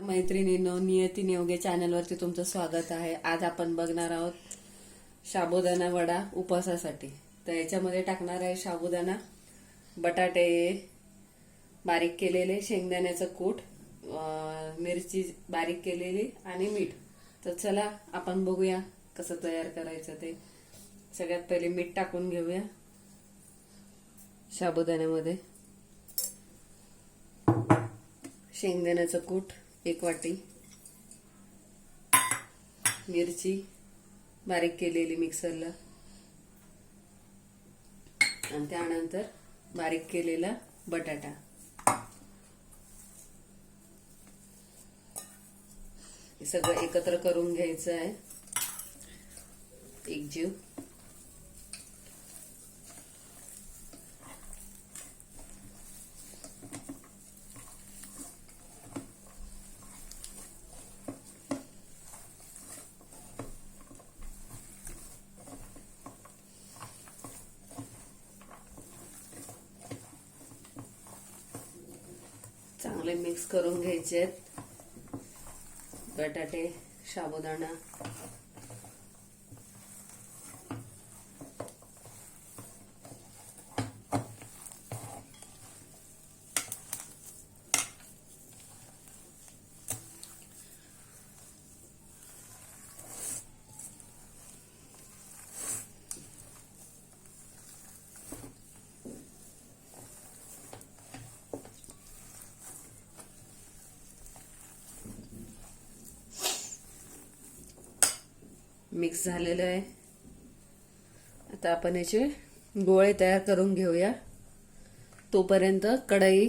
मैत्रिणींनो, नियती नियोगे चॅनलवरती तुमचं स्वागत आहे। आज आपण बघणार आहोत साबुदाणा वडा उपवासासाठी। तर याच्यामध्ये टाकणार आहे साबुदाणा, बटाटे बारीक केलेले, शेंगदाण्याचं कूट, मिरची बारीक केलेली आणि मीठ। तर चला आपण बघूया कसं तयार करायचं ते। सगळ्यात पहिले मीठ टाकून घेऊया साबुदाण्यामध्ये। शेंगदाण्याचं कूट 1 वाटी, मिरची बारीक केलेली मिक्सरला, आणि त्यानंतर बारीक केलेला बटाटा। हे सगळं एकत्र करून घ्यायचं आहे, एकजीव। चांगले मिक्स करून घ्यायचे आहेत बटाटे, साबुदाणा। मिक्स झालेलं आहे। आता आपण याचे गोळे तयार करून घेऊया। तोपर्यंत कढई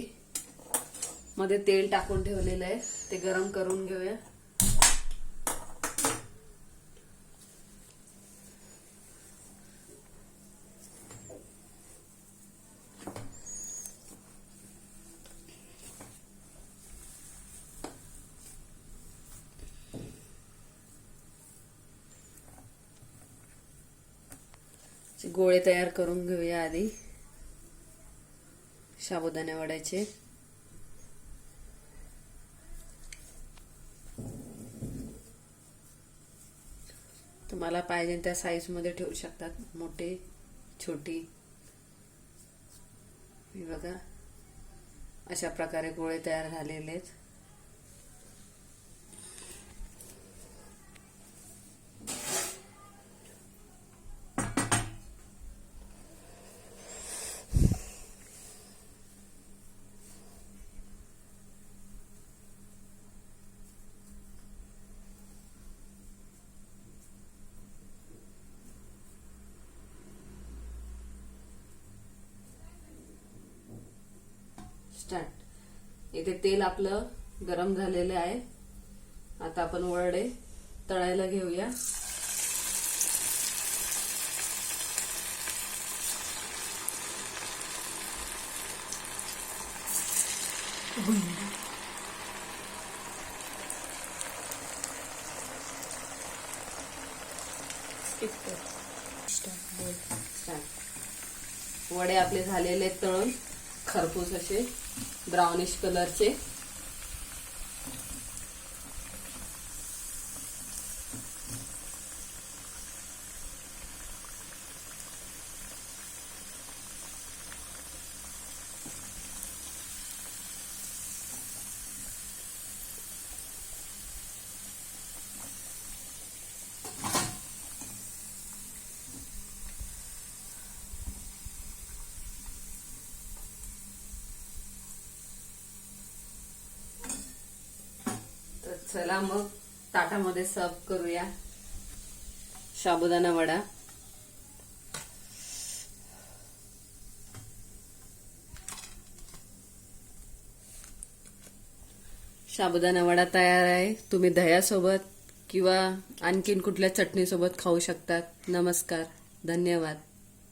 मध्ये तेल टाकून ठेवलेलं आहे, ते गरम करून घेऊया। गोळे तयार करून घेऊया आधी साबुदाणा वड्याचे। तुम्हाला पाहिजे त्या साईज मध्ये ठेवू शकतात, मोठे छोटी। हे बघा, अशा प्रकारे गोळे तयार झालेले आहेत। स्टार्ट। इथे तेल आपलं गरम झालेलं आहे। आता आपण वडे तळायला घेऊया। वडे आपले झालेले तळून, खरपूस असे ब्राउनिश कलरचे। चला मग ताटामध्ये सर्व करूया साबुदाणा वडा। साबुदाणा वडा तयार आहे। तुम्ही दह्यासोबत किंवा आणखीन कुठल्या चटणी सोबत खाऊ शकतात। नमस्कार, धन्यवाद।